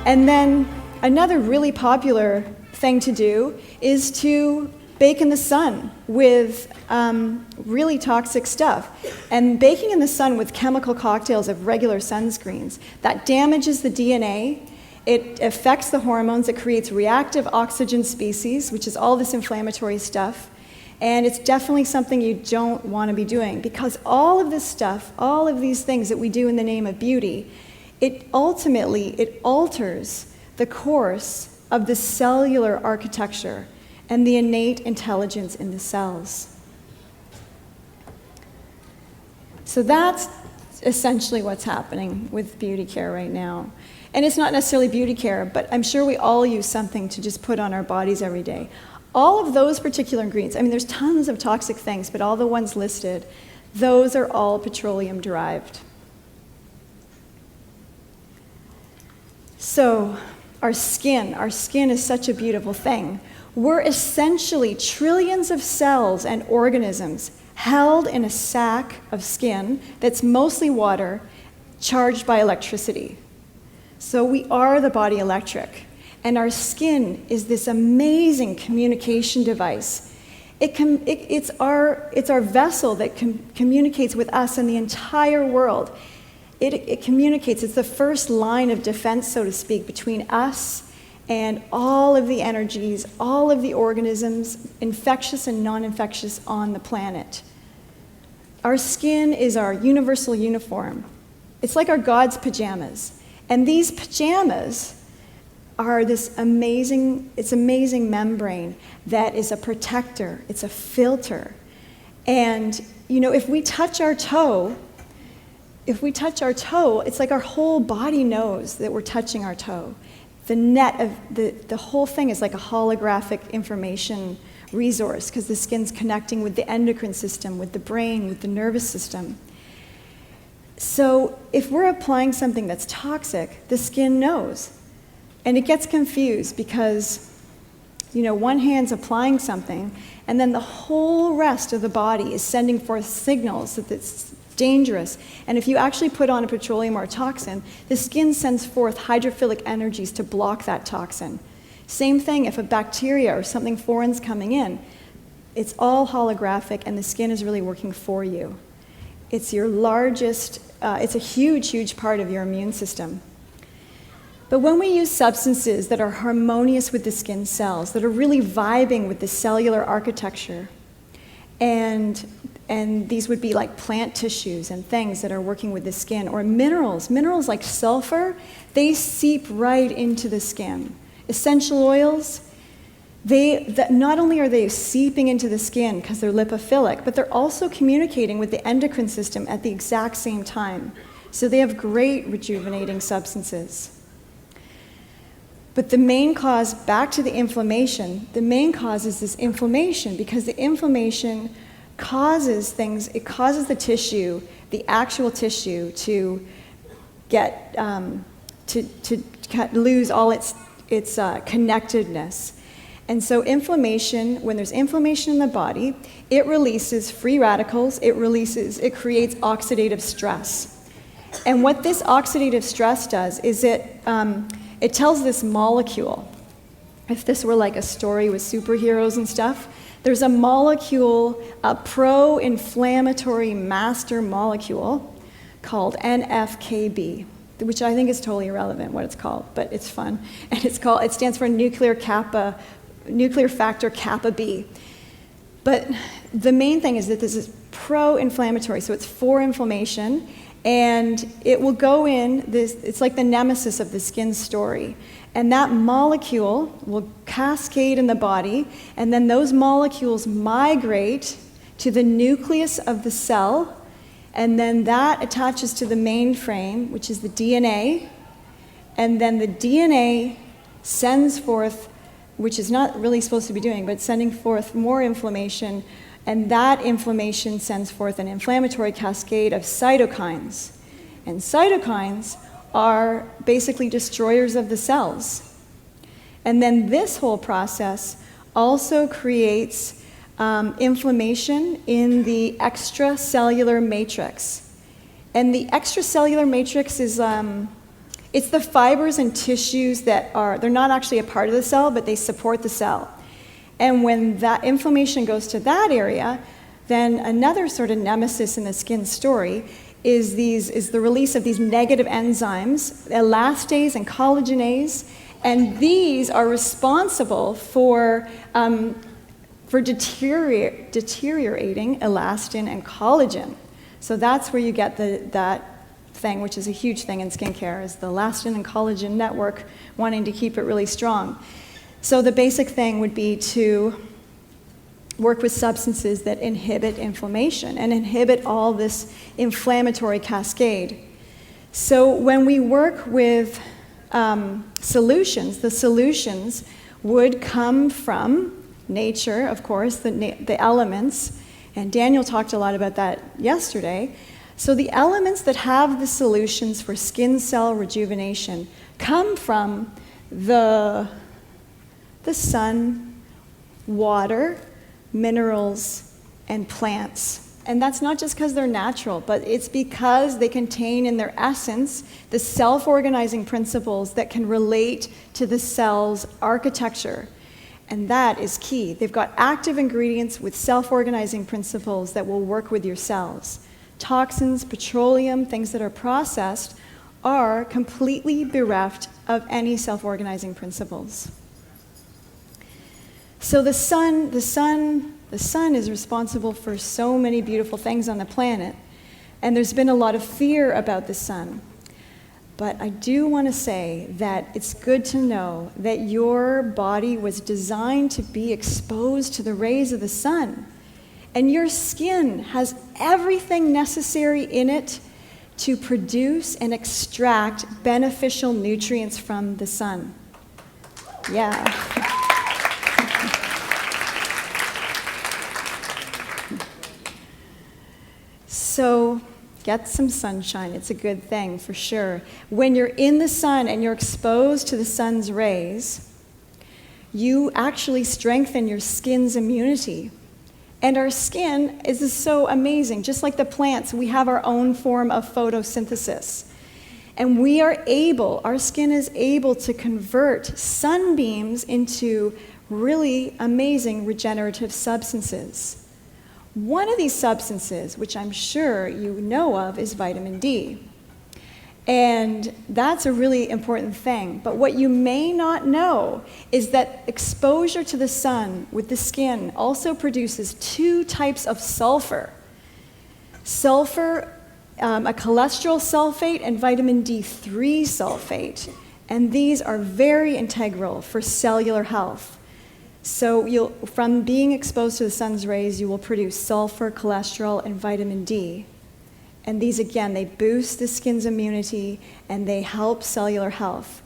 And then another really popular thing to do is to bake in the sun with really toxic stuff. And baking in the sun with chemical cocktails of regular sunscreens, that damages the DNA. It affects the hormones. It creates reactive oxygen species, which is all this inflammatory stuff. And it's definitely something you don't want to be doing, because all of this stuff, all of these things that we do in the name of beauty, it alters the course of the cellular architecture and the innate intelligence in the cells. So that's essentially what's happening with beauty care right now. And it's not necessarily beauty care, but I'm sure we all use something to just put on our bodies every day. All of those particular ingredients, I mean, there's tons of toxic things, but all the ones listed, those are all petroleum derived. So our skin is such a beautiful thing. We're essentially trillions of cells and organisms held in a sack of skin that's mostly water, charged by electricity. So we are the body electric, and our skin is this amazing communication device. It's our vessel that communicates with us and the entire world. It communicates. It's the first line of defense, so to speak, between us and all of the energies, all of the organisms, infectious and non-infectious, on the planet. Our skin is our universal uniform. It's like our God's pajamas. And these pajamas are this amazing membrane that is a protector. It's a filter. And, you know, if we touch our toe, it's like our whole body knows that we're touching our toe. The net of the whole thing is like a holographic information resource, because the skin's connecting with the endocrine system, with the brain, with the nervous system. So if we're applying something that's toxic, the skin knows. And it gets confused because, you know, one hand's applying something, and then the whole rest of the body is sending forth signals that it's dangerous. And if you actually put on a petroleum or a toxin, the skin sends forth hydrophilic energies to block that toxin. Same thing if a bacteria or something foreign's coming in. It's all holographic, and the skin is really working for you. It's your largest, it's a huge, huge part of your immune system. But when we use substances that are harmonious with the skin cells, that are really vibing with the cellular architecture, and these would be like plant tissues and things that are working with the skin, or minerals like sulfur, they seep right into the skin. Essential oils, not only are they seeping into the skin because they're lipophilic, but they're also communicating with the endocrine system at the exact same time. So they have great rejuvenating substances. But the main cause, back to the inflammation, the main cause is this inflammation, because the inflammation causes things, it causes the tissue, the actual tissue, to get, to lose all its connectedness. And so inflammation, when there's inflammation in the body, it releases free radicals, it creates oxidative stress. And what this oxidative stress does is it tells this molecule, if this were like a story with superheroes and stuff, there's a molecule, a pro-inflammatory master molecule called NFKB, which I think is totally irrelevant what it's called, but it's fun. And it stands for nuclear factor kappa B. But the main thing is that this is pro-inflammatory, so it's for inflammation, and it will go in, it's like the nemesis of the skin story. And that molecule will cascade in the body, and then those molecules migrate to the nucleus of the cell, and then that attaches to the mainframe, which is the DNA, and then the DNA sends forth, which is not really supposed to be doing, but sending forth more inflammation, and that inflammation sends forth an inflammatory cascade of cytokines. And cytokines are basically destroyers of the cells. And then this whole process also creates inflammation in the extracellular matrix. And the extracellular matrix is It's the fibers and tissues that they're not actually a part of the cell, but they support the cell. And when that inflammation goes to that area, then another sort of nemesis in the skin story is the release of these negative enzymes, elastase and collagenase, and these are responsible for deteriorating elastin and collagen. So that's where you get that thing, which is a huge thing in skincare, is the elastin and collagen network, wanting to keep it really strong. So the basic thing would be to work with substances that inhibit inflammation and inhibit all this inflammatory cascade. So when we work with solutions, the solutions would come from nature, of course, the elements, and Daniel talked a lot about that yesterday. So the elements that have the solutions for skin cell rejuvenation come from the sun, water, minerals, and plants. And that's not just because they're natural, but it's because they contain in their essence the self-organizing principles that can relate to the cell's architecture. And that is key. They've got active ingredients with self-organizing principles that will work with your cells. Toxins, petroleum, things that are processed are completely bereft of any self-organizing principles. So the sun is responsible for so many beautiful things on the planet, and there's been a lot of fear about the sun. But I do want to say that it's good to know that your body was designed to be exposed to the rays of the sun, and your skin has everything necessary in it to produce and extract beneficial nutrients from the sun. Yeah. So get some sunshine. It's a good thing for sure. When you're in the sun and you're exposed to the sun's rays, you actually strengthen your skin's immunity. And our skin is so amazing. Just like the plants, we have our own form of photosynthesis. And our skin is able to convert sunbeams into really amazing regenerative substances. One of these substances, which I'm sure you know of, is vitamin D. And that's a really important thing. But what you may not know is that exposure to the sun with the skin also produces two types of sulfur. Sulfur, a cholesterol sulfate, and vitamin D3 sulfate. And these are very integral for cellular health. So from being exposed to the sun's rays, you will produce sulfur, cholesterol, and vitamin D. And these, again, they boost the skin's immunity and they help cellular health.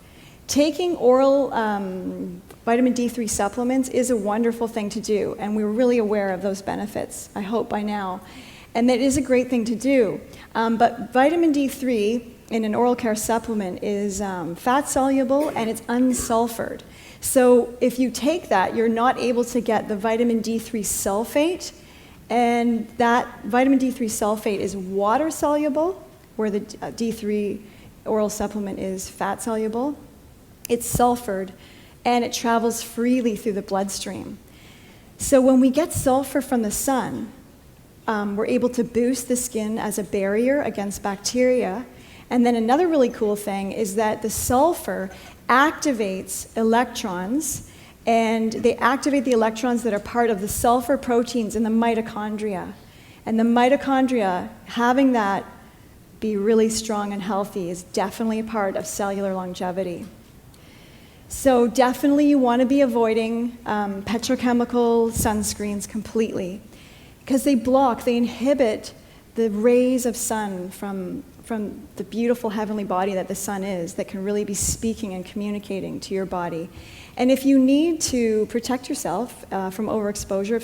Taking oral vitamin D3 supplements is a wonderful thing to do, and we're really aware of those benefits, I hope by now. And that is a great thing to do. But vitamin D3 in an oral care supplement is fat soluble and it's unsulfured. So if you take that, you're not able to get the vitamin D3 sulfate, and that vitamin D3 sulfate is water soluble, where the D3 oral supplement is fat soluble. It's sulfured, and it travels freely through the bloodstream. So when we get sulfur from the sun, we're able to boost the skin as a barrier against bacteria. And then another really cool thing is that the sulfur activates electrons, and they activate the electrons that are part of the sulfur proteins in the mitochondria. And the mitochondria, having that be really strong and healthy, is definitely a part of cellular longevity. So definitely you want to be avoiding petrochemical sunscreens completely, because they inhibit the rays of sun from the beautiful heavenly body that the sun is, that can really be speaking and communicating to your body. And if you need to protect yourself from overexposure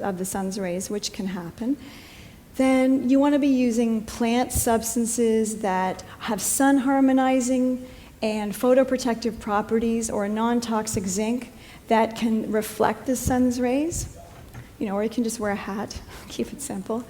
of the sun's rays, which can happen, then you want to be using plant substances that have sun harmonizing and photoprotective properties, or a non-toxic zinc that can reflect the sun's rays. Or you can just wear a hat, keep it simple.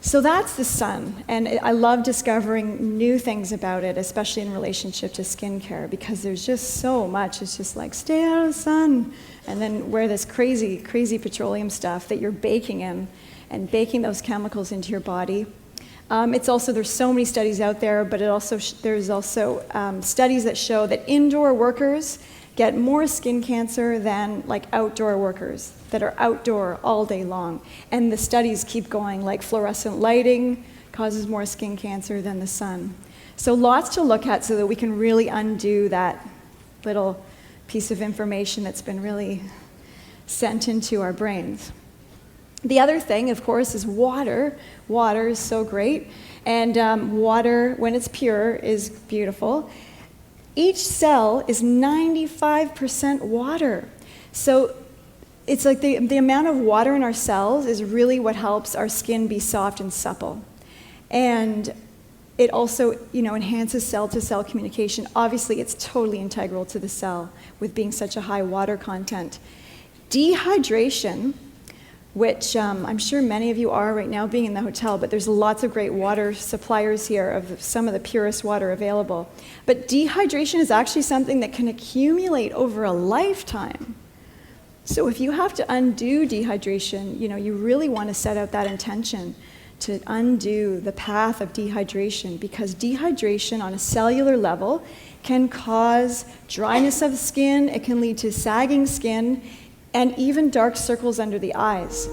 So that's the sun, and I love discovering new things about it, especially in relationship to skincare, because there's just so much. It's just like, stay out of the sun, and then wear this crazy, crazy petroleum stuff that you're baking in, and baking those chemicals into your body. It's also, there's so many studies out there, but there's also studies that show that indoor workers get more skin cancer than like outdoor workers that are outdoor all day long. And the studies keep going, like fluorescent lighting causes more skin cancer than the sun. So lots to look at so that we can really undo that little piece of information that's been really sent into our brains. The other thing, of course, is water. Water is so great. And water, when it's pure, is beautiful. Each cell is 95% water. So it's like the amount of water in our cells is really what helps our skin be soft and supple. And it also, enhances cell-to-cell communication. Obviously, it's totally integral to the cell with being such a high water content. Dehydration, which I'm sure many of you are right now being in the hotel, but there's lots of great water suppliers here of some of the purest water available. But dehydration is actually something that can accumulate over a lifetime. So if you have to undo dehydration, you really want to set out that intention to undo the path of dehydration, because dehydration on a cellular level can cause dryness of the skin, it can lead to sagging skin, and even dark circles under the eyes.